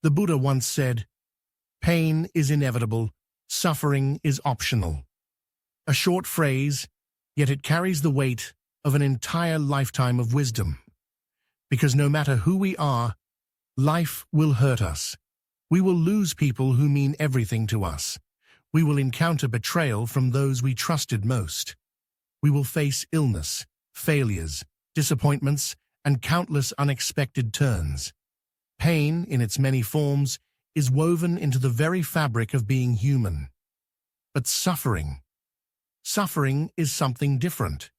The Buddha once said, "Pain is inevitable, suffering is optional." A short phrase, yet it carries the weight of an entire lifetime of wisdom. Because no matter who we are, life will hurt us. We will lose people who mean everything to us. We will encounter betrayal from those we trusted most. We will face illness, failures, disappointments, and countless unexpected turns. Pain, in its many forms, is woven into the very fabric of being human. But suffering is something different.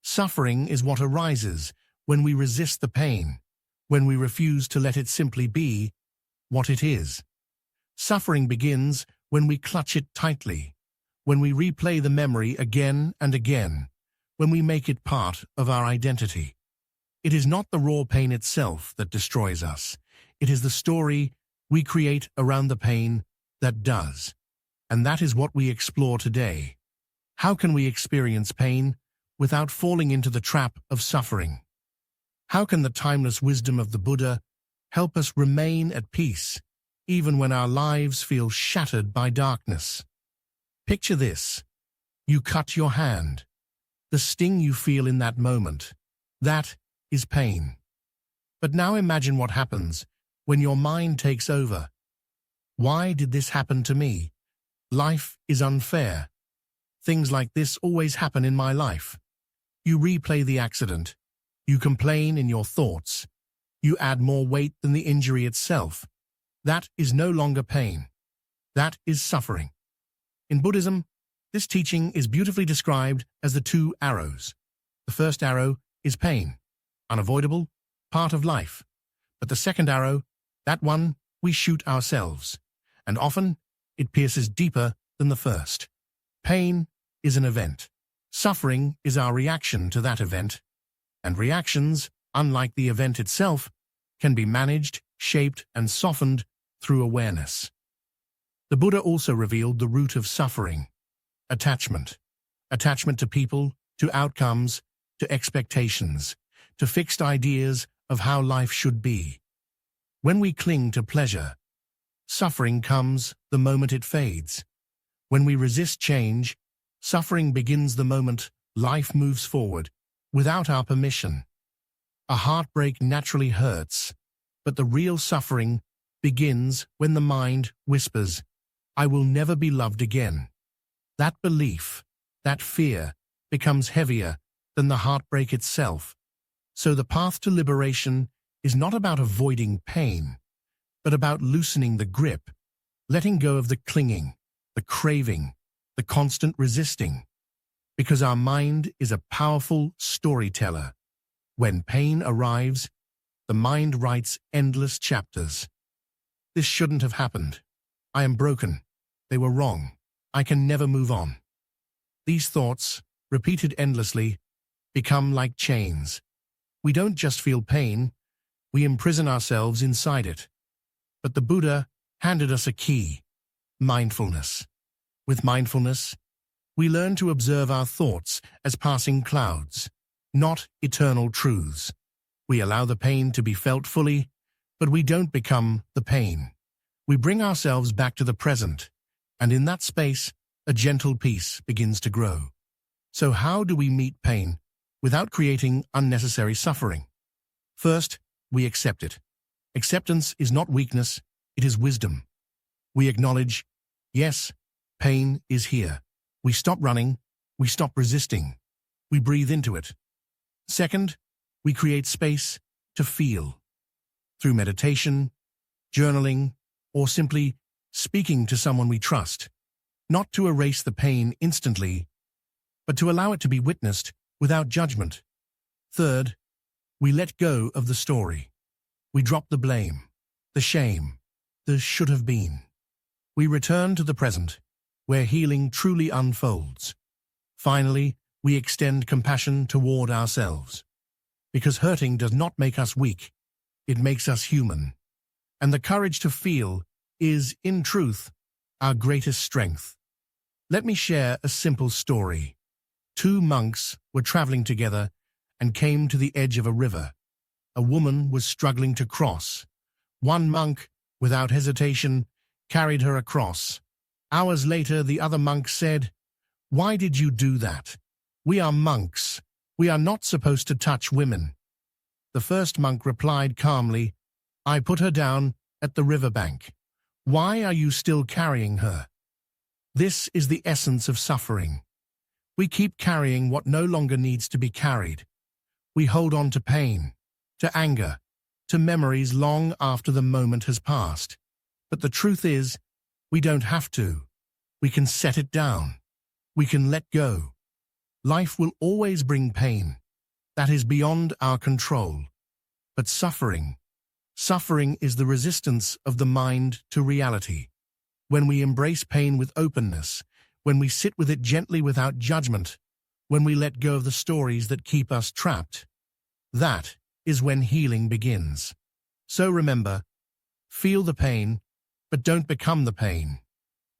Suffering is what arises when we resist the pain, when we refuse to let it simply be what it is. Suffering begins when we clutch it tightly, when we replay the memory again and again, when we make it part of our identity. It is not the raw pain itself that destroys us. It is the story we create around the pain that does. And that is what we explore today. How can we experience pain without falling into the trap of suffering? How can the timeless wisdom of the Buddha help us remain at peace, even when our lives feel shattered by darkness? Picture this. You cut your hand. The sting you feel in that moment, that is pain. But now imagine what happens when your mind takes over. Why did this happen to me? Life is unfair. Things like this always happen in my life. You replay the accident. You complain in your thoughts. You add more weight than the injury itself. That is no longer pain. That is suffering. In Buddhism, this teaching is beautifully described as the two arrows. The first arrow is pain, unavoidable, part of life. But the second arrow, that one we shoot ourselves, and often it pierces deeper than the first. Pain is an event. Suffering is our reaction to that event. And reactions, unlike the event itself, can be managed, shaped, and softened through awareness. The Buddha also revealed the root of suffering: attachment. Attachment to people, to outcomes, to expectations, to fixed ideas of how life should be. When we cling to pleasure, suffering comes the moment it fades. When we resist change, suffering begins the moment life moves forward without our permission. A heartbreak naturally hurts, but the real suffering begins when the mind whispers, "I will never be loved again." That belief, that fear, becomes heavier than the heartbreak itself. So the path to liberation is not about avoiding pain, but about loosening the grip, letting go of the clinging, the craving, the constant resisting. Because our mind is a powerful storyteller. When pain arrives, the mind writes endless chapters. This shouldn't have happened. I am broken. They were wrong. I can never move on. These thoughts, repeated endlessly, become like chains. We don't just feel pain, we imprison ourselves inside it. But the Buddha handed us a key: mindfulness. With mindfulness, we learn to observe our thoughts as passing clouds, not eternal truths. We allow the pain to be felt fully, but we don't become the pain. We bring ourselves back to the present, and in that space, a gentle peace begins to grow. So how do we meet pain without creating unnecessary suffering? First, we accept it. Acceptance is not weakness, it is wisdom. We acknowledge, yes, pain is here. We stop running, we stop resisting, we breathe into it. Second, we create space to feel. Through meditation, journaling, or simply speaking to someone we trust. Not to erase the pain instantly, but to allow it to be witnessed without judgment. Third, we let go of the story. We drop the blame, the shame, the should have been. We return to the present, where healing truly unfolds. Finally, we extend compassion toward ourselves. Because hurting does not make us weak, it makes us human. And the courage to feel is, in truth, our greatest strength. Let me share a simple story. Two monks were traveling together and came to the edge of a river. A woman was struggling to cross. One monk without hesitation, carried her across. Hours later, the other monk said, "Why did you do that? We are monks. We are not supposed to touch women." The first monk replied calmly, "I put her down at the riverbank. Why are you still carrying her?" This is the essence of suffering. We keep carrying what no longer needs to be carried. We hold on to pain, to anger, to memories long after the moment has passed. But the truth is, we don't have to. We can set it down. We can let go. Life will always bring pain. That is beyond our control. But suffering is the resistance of the mind to reality. When we embrace pain with openness, when we sit with it gently without judgment, when we let go of the stories that keep us trapped, that is when healing begins. So remember, feel the pain, but don't become the pain.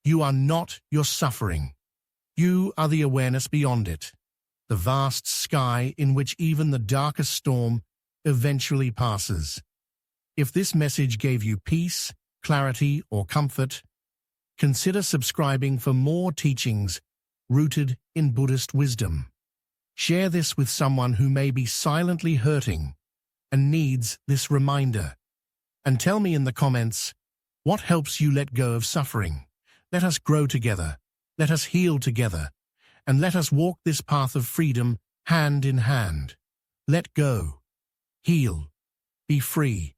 You are not your suffering. You are the awareness beyond it, the vast sky in which even the darkest storm eventually passes. If this message gave you peace, clarity, or comfort, consider subscribing for more teachings rooted in Buddhist wisdom. Share this with someone who may be silently hurting and needs this reminder. And tell me in the comments, what helps you let go of suffering? Let us grow together. Let us heal together. And let us walk this path of freedom hand in hand. Let go. Heal. Be free.